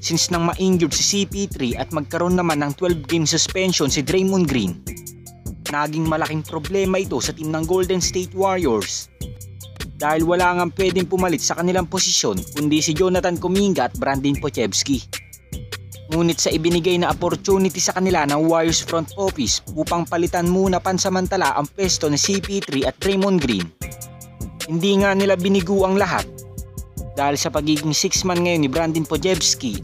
since nang ma-injured si CP3 at magkaroon naman ng 12-game suspension si Draymond Green. Naging malaking problema ito sa team ng Golden State Warriors dahil wala ngang pwedeng pumalit sa kanilang posisyon kundi si Jonathan Kuminga at Brandon Podziemski. Ngunit sa ibinigay na opportunity sa kanila ng Warriors front office upang palitan muna pansamantala ang pwesto ni CP3 at Draymond Green, hindi nga nila binigo ang lahat dahil sa pagiging 6-man ngayon ni Brandon Podziemski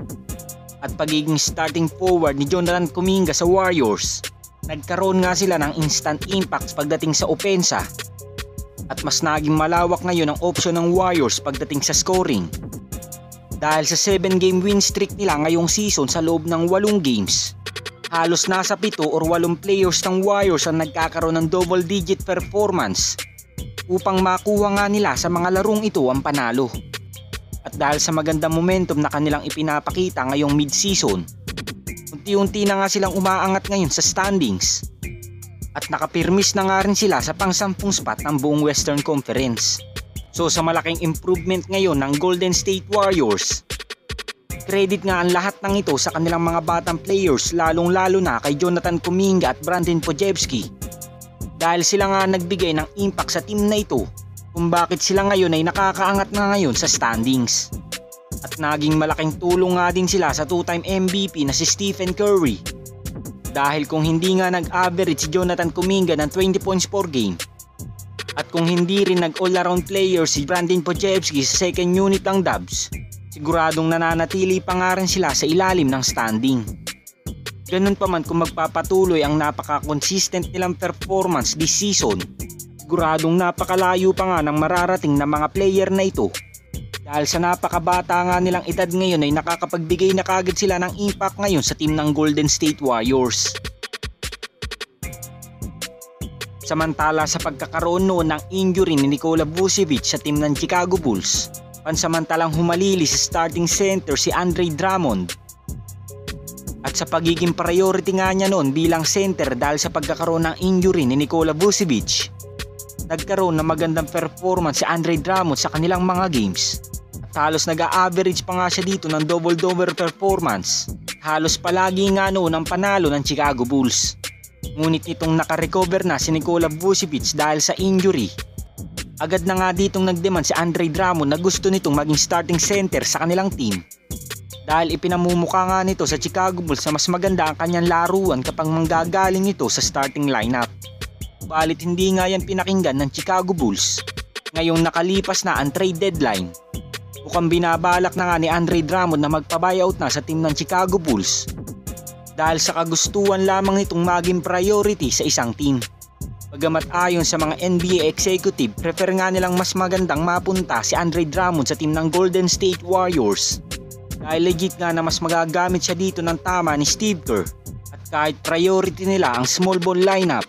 at pagiging starting forward ni Jonathan Kuminga sa Warriors. Nagkaroon nga sila ng instant impact pagdating sa opensa at mas naging malawak ngayon ang option ng Warriors pagdating sa scoring. Dahil sa 7-game win streak nila ngayong season sa loob ng 8 games, halos nasa 7 or 8 players ng Warriors ang nagkakaroon ng double-digit performance upang makuha nga nila sa mga larong ito ang panalo. At dahil sa magandang momentum na kanilang ipinapakita ngayong mid-season, unti-unti na nga silang umaangat ngayon sa standings at nakapirmis na nga rin sila sa pang-10 spot ng buong Western Conference. So sa malaking improvement ngayon ng Golden State Warriors, credit nga ang lahat ng ito sa kanilang mga batang players, lalong-lalo na kay Jonathan Kuminga at Brandon Podziemski, dahil sila nga nagbigay ng impact sa team na ito kung bakit sila ngayon ay nakakaangat na ngayon sa standings. At naging malaking tulong nga din sila sa 2-time MVP na si Stephen Curry, dahil kung hindi nga nag-average si Jonathan Kuminga ng 20 points per game at kung hindi rin nag-all-around player si Brandon Podziemski sa second unit ng Dubs, siguradong nananatili pa nga rin sila sa ilalim ng standing. Ganun pa man kung magpapatuloy ang napaka-consistent nilang performance this season, siguradong napakalayo pa nga ng mararating na mga player na ito. Dahil sa napakabata nga nilang edad ngayon ay nakakapagbigay na kagad sila ng impact ngayon sa team ng Golden State Warriors. Samantala sa pagkakaroon noon ng injury ni Nikola Vucevic sa team ng Chicago Bulls, pansamantalang humalili sa starting center si Andre Drummond. At sa pagiging priority nga niya noon bilang center dahil sa pagkakaroon ng injury ni Nikola Vucevic, nagkaroon ng magandang performance si Andre Drummond sa kanilang mga games. At halos nag-a-average pa nga siya dito ng double-double performance. Halos palagi nga noon ang panalo ng Chicago Bulls. Ngunit itong nakarecover na si Nikola Vucevic dahil sa injury, agad na nga ditong nagdemand si Andre Drummond na gusto nitong maging starting center sa kanilang team. Dahil ipinamumukha nga nito sa Chicago Bulls na mas maganda ang kanyang laruan kapag manggagaling ito sa starting lineup. Balit hindi nga yan pinakinggan ng Chicago Bulls. Ngayong nakalipas na ang trade deadline, mukhang binabalak na nga ni Andre Drummond na magpa-buyout na sa team ng Chicago Bulls dahil sa kagustuhan lamang nitong maging priority sa isang team. Bagamat ayon sa mga NBA executive, prefer nga nilang mas magandang mapunta si Andre Drummond sa team ng Golden State Warriors dahil legit nga na mas magagamit siya dito ng tama ni Steve Kerr. At kahit priority nila ang small ball lineup,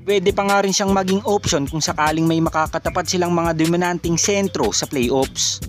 pwede pa nga rin siyang maging option kung sakaling may makakatapat silang mga dominanting sentro sa playoffs.